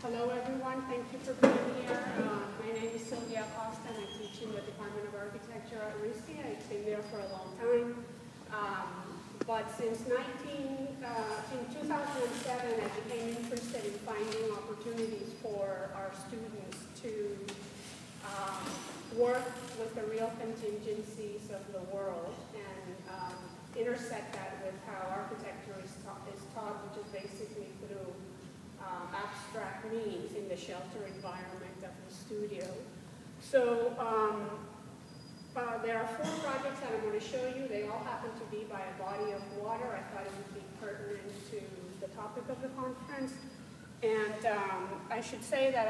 Hello, everyone. Thank you for being here. My name is Silvia Acosta, and I teach in the Department of Architecture at RISD. I've been there for a long time. But since 2007, I became interested in finding opportunities for our students to work with the real contingencies of the world and intersect that with how architecture is taught, which is basically through abstract means in the shelter environment of the studio. So there are 4 projects that I'm going to show you. They all happen to be by a body of water. I thought it would be pertinent to the topic of the conference. And I should say that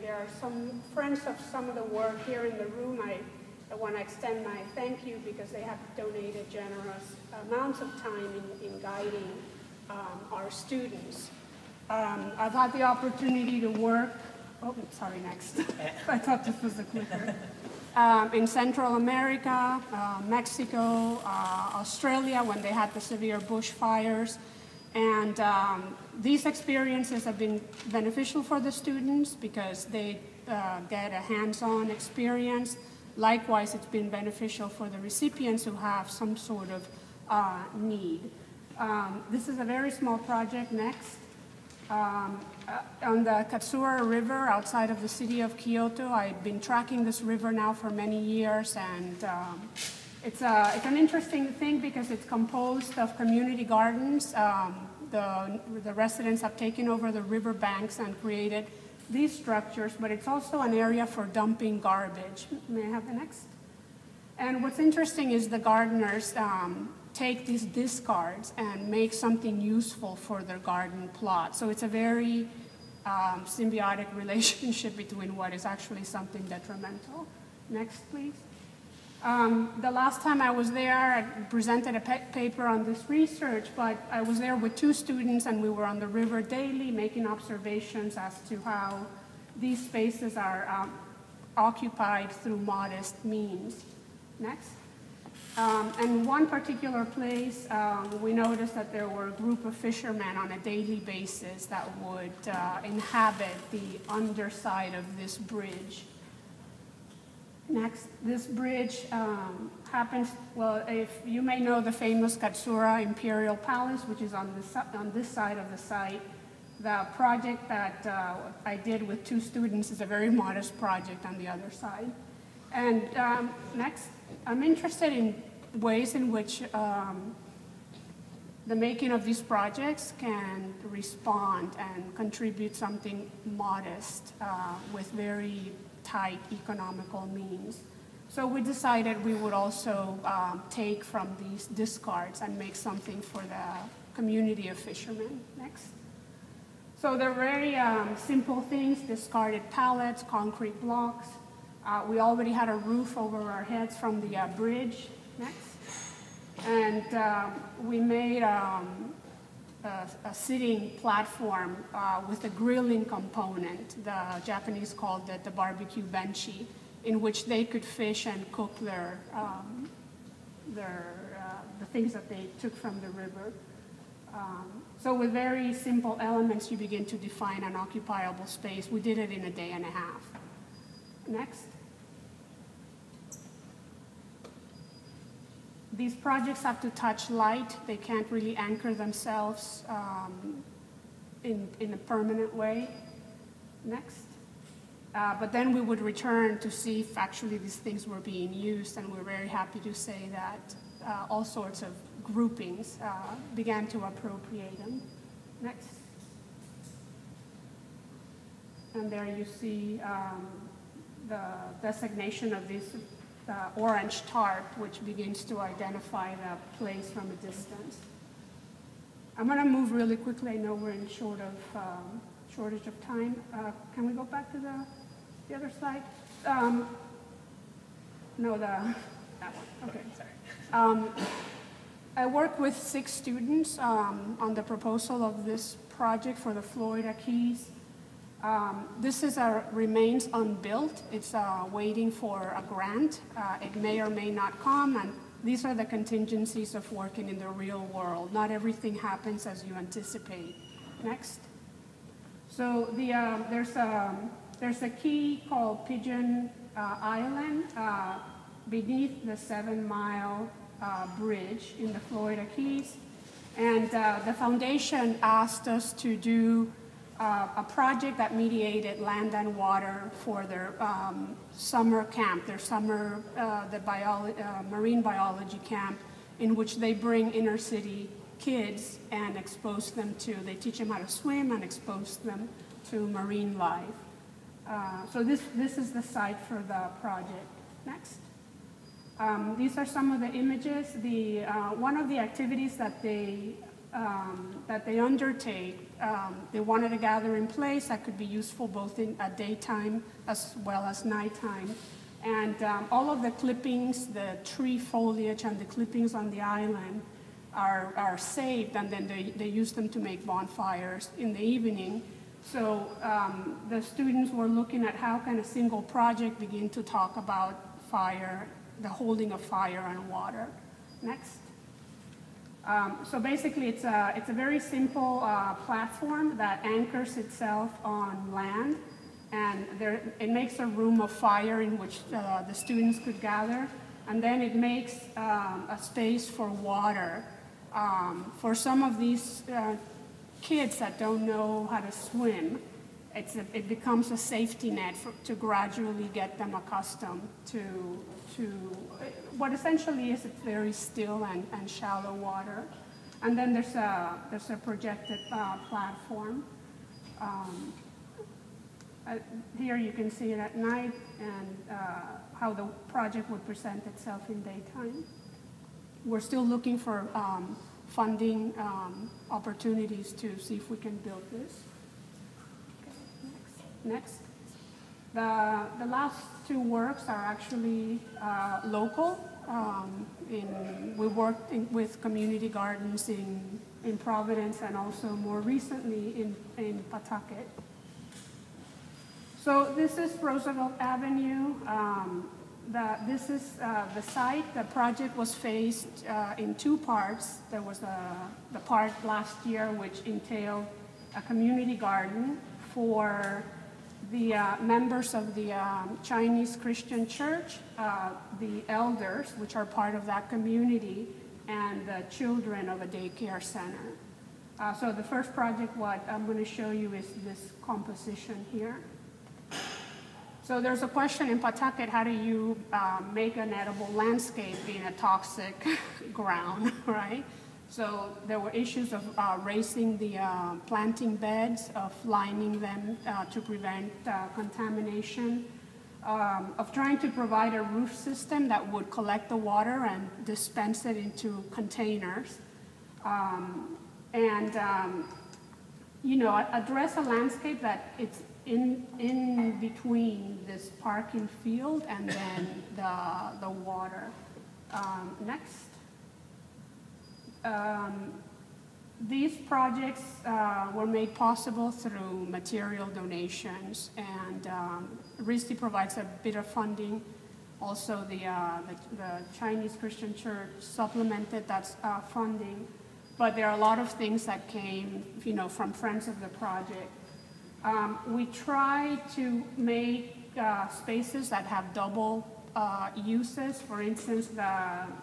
there are some friends of some of the work here in the room. I want to extend my thank you because they have donated generous amounts of time in guiding our students. I've had the opportunity to work, next. I thought this was a clicker. In Central America, Mexico, Australia, when they had the severe bushfires. And these experiences have been beneficial for the students because they get a hands-on experience. Likewise, it's been beneficial for the recipients who have some sort of need. This is a very small project. Next. On the Katsura River outside of the city of Kyoto. I've been tracking this river now for many years, and it's an interesting thing because it's composed of community gardens. The residents have taken over the river banks and created these structures, but it's also an area for dumping garbage. May I have the next? And what's interesting is the gardeners take these discards and make something useful for their garden plot. So it's a very symbiotic relationship between what is actually something detrimental. Next, please. The last time I was there, I presented a paper on this research, but I was there with 2 students, and we were on the river daily making observations as to how these spaces are occupied through modest means. Next. And one particular place, we noticed that there were a group of fishermen on a daily basis that would inhabit the underside of this bridge. Next, this bridge happens, well, if you may know the famous Katsura Imperial Palace, which is on this side of the site. The project that I did with 2 students is a very modest project on the other side. And next, I'm interested in ways in which the making of these projects can respond and contribute something modest with very tight economical means. So we decided we would also take from these discards and make something for the community of fishermen. Next. So they're very simple things: discarded pallets, concrete blocks. We already had a roof over our heads from the bridge. Next. And we made a sitting platform with a grilling component. The Japanese called it the barbecue benchy, in which they could fish and cook the things that they took from the river. So with very simple elements, you begin to define an occupiable space. We did it in a day and a half. Next. These projects have to touch light. They can't really anchor themselves in a permanent way. Next. But then we would return to see if actually these things were being used, and we're very happy to say that all sorts of groupings began to appropriate them. Next. And there you see the designation of this orange tarp, which begins to identify the place from a distance. I'm going to move really quickly. I know we're in shortage of time. Can we go back to the other slide? No, that one. Okay, sorry. I worked with 6 students on the proposal of this project for the Florida Keys. This remains unbuilt. It's waiting for a grant. It may or may not come, and these are the contingencies of working in the real world. Not everything happens as you anticipate. Next. So there's a key called Pigeon Island beneath the 7-mile bridge in the Florida Keys. And the foundation asked us to do a project that mediated land and water for their summer camp, their summer marine biology camp, in which they bring inner city kids and expose them to, they teach them how to swim and expose them to marine life. So this is the site for the project. Next. These are some of the images. One of the activities that they undertake, they wanted a gathering place that could be useful both in daytime as well as nighttime. And all of the clippings, the tree foliage and the clippings on the island are saved, and then they use them to make bonfires in the evening. So the students were looking at how can a single project begin to talk about fire, the holding of fire and water. Next. So basically it's a very simple platform that anchors itself on land, and it makes a room of fire in which the students could gather, and then it makes a space for water. For some of these kids that don't know how to swim, it becomes a safety net to gradually get them accustomed to what essentially is it's very still and shallow water. And then there's a projected platform. Here you can see it at night and how the project would present itself in daytime. We're still looking for funding opportunities to see if we can build this. Okay, next. The last two works are actually local. We worked with community gardens in Providence and also more recently in Pawtucket. So this is Roosevelt Avenue. This is the site. The project was phased in two parts. There was the part last year which entailed a community garden for the members of the Chinese Christian Church, the elders, which are part of that community, and the children of a daycare center. So the first project, what I'm going to show you is this composition here. So there's a question in Pawtucket, how do you make an edible landscape in a toxic ground, right? So there were issues of raising the planting beds, of lining them to prevent contamination, of trying to provide a roof system that would collect the water and dispense it into containers, you know, address a landscape that it's in between this parking field and then the water. Next. These projects were made possible through material donations, and RISD provides a bit of funding. Also, the Chinese Christian Church supplemented that funding, but there are a lot of things that came, you know, from friends of the project. We try to make spaces that have double uses. For instance,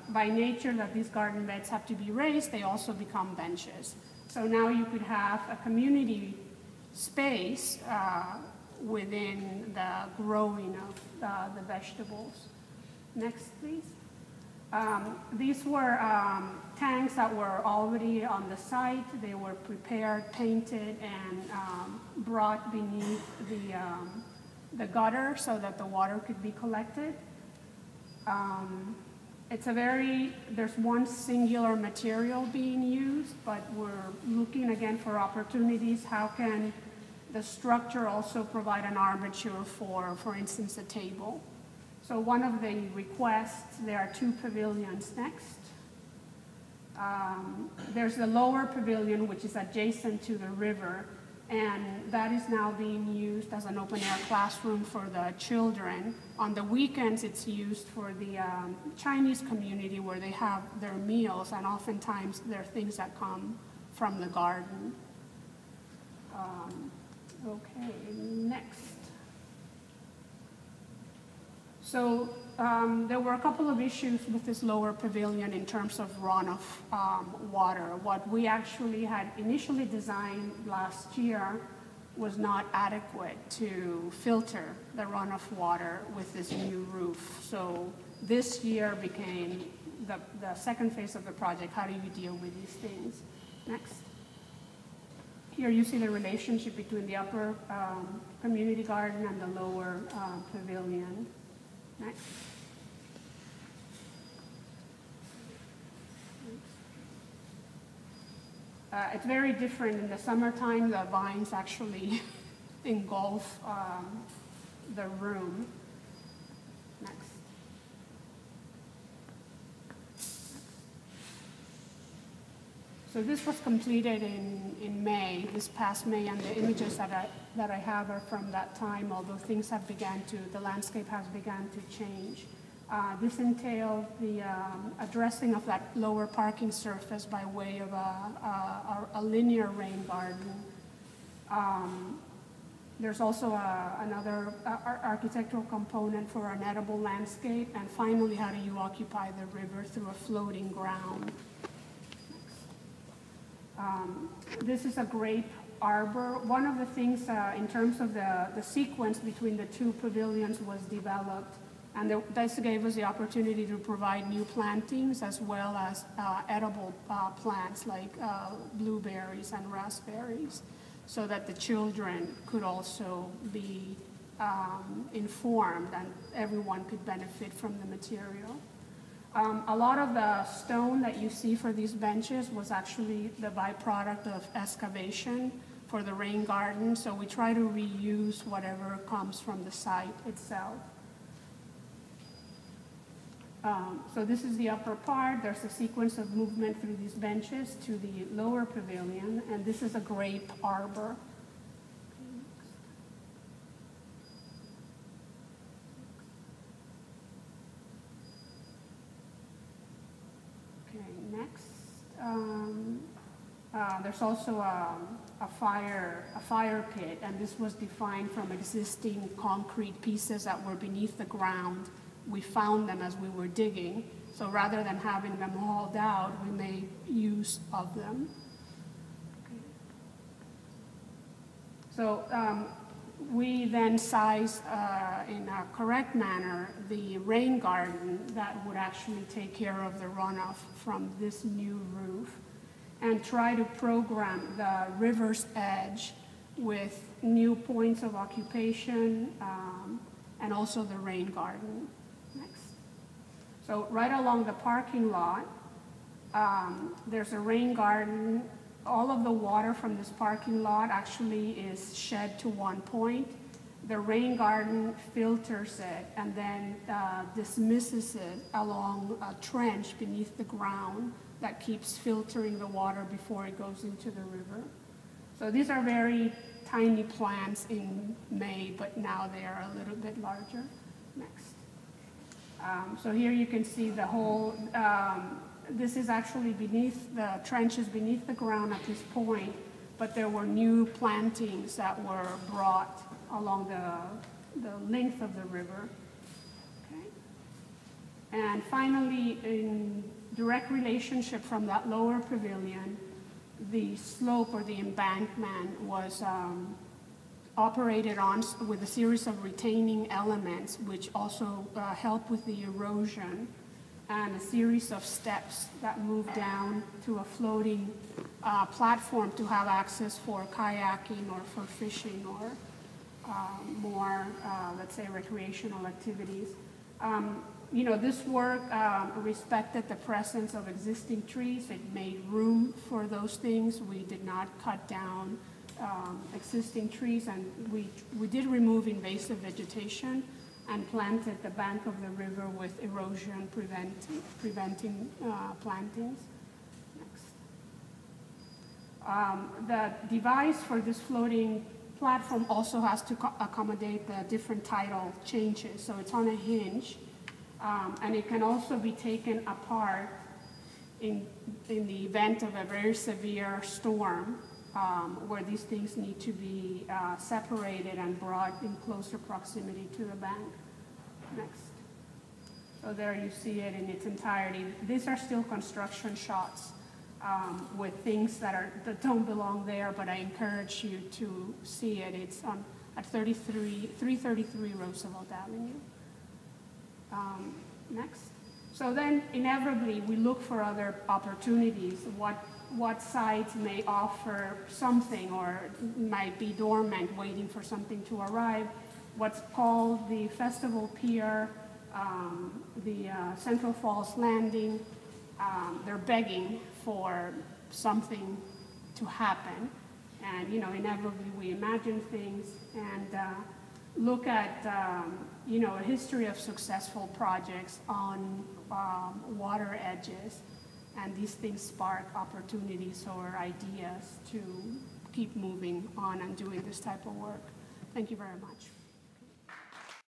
by nature that these garden beds have to be raised, they also become benches. So now you could have a community space within the growing of the vegetables. Next, please. These were tanks that were already on the site. They were prepared, painted, and brought beneath the gutter so that the water could be collected. There's one singular material being used, but we're looking again for opportunities. How can the structure also provide an armature for instance, a table? So one of the requests, there are two pavilions next. There's the lower pavilion, which is adjacent to the river, and that is now being used as an open-air classroom for the children. On the weekends, it's used for the Chinese community where they have their meals, and oftentimes there are things that come from the garden. Okay, next. So there were a couple of issues with this lower pavilion in terms of runoff water. What we actually had initially designed last year was not adequate to filter the runoff water with this new roof. So this year became the second phase of the project. How do you deal with these things? Next. Here you see the relationship between the upper community garden and the lower pavilion. Next. It's very different. In the summertime, the vines actually engulf the room. Next. So this was completed in May, this past May, and the images that I have are from that time, although things have the landscape has begun to change. This entailed the addressing of that lower parking surface by way of a linear rain garden. There's also another architectural component for an edible landscape, and finally, how do you occupy the river through a floating ground? This is a grape arbor. One of the things in terms of the sequence between the two pavilions was developed, and this gave us the opportunity to provide new plantings as well as edible plants like blueberries and raspberries, so that the children could also be informed and everyone could benefit from the material. A lot of the stone that you see for these benches was actually the byproduct of excavation for the rain garden, so we try to reuse whatever comes from the site itself. So this is the upper part. There's a sequence of movement through these benches to the lower pavilion, and this is a grape arbor. Next, there's also a fire pit, and this was defined from existing concrete pieces that were beneath the ground. We found them as we were digging, so rather than having them hauled out, we made use of them. Okay. So we then sized in a correct manner the rain garden that would actually take care of the runoff from this new roof, and try to program the river's edge with new points of occupation and also the rain garden. Next. So right along the parking lot, there's a rain garden. All of the water from this parking lot actually is shed to one point. The rain garden filters it and then dismisses it along a trench beneath the ground that keeps filtering the water before it goes into the river. So these are very tiny plants in May, but now they are a little bit larger. Next. So here you can see the whole, this is actually beneath, the trench is beneath the ground at this point, but there were new plantings that were brought along the length of the river. Okay. And finally, in direct relationship from that lower pavilion, the slope or the embankment was operated on with a series of retaining elements, which also help with the erosion, and a series of steps that move down to a floating platform to have access for kayaking or for fishing or more, let's say, recreational activities. You know, this work respected the presence of existing trees. It made room for those things. We did not cut down existing trees, and we did remove invasive vegetation and planted the bank of the river with erosion preventing plantings. Next. The device for this floating platform also has to accommodate the different tidal changes. So it's on a hinge, and it can also be taken apart in the event of a very severe storm where these things need to be separated and brought in closer proximity to the bank. Next. So there you see it in its entirety. These are still construction shots with things that don't belong there, but I encourage you to see it. It's at 333 Roosevelt Avenue. Next. So then, inevitably, we look for other opportunities. What sites may offer something or might be dormant, waiting for something to arrive. What's called the Festival Pier, the Central Falls Landing, they're begging for something to happen. And, inevitably we imagine things and look at, a history of successful projects on water edges. And these things spark opportunities or ideas to keep moving on and doing this type of work. Thank you very much.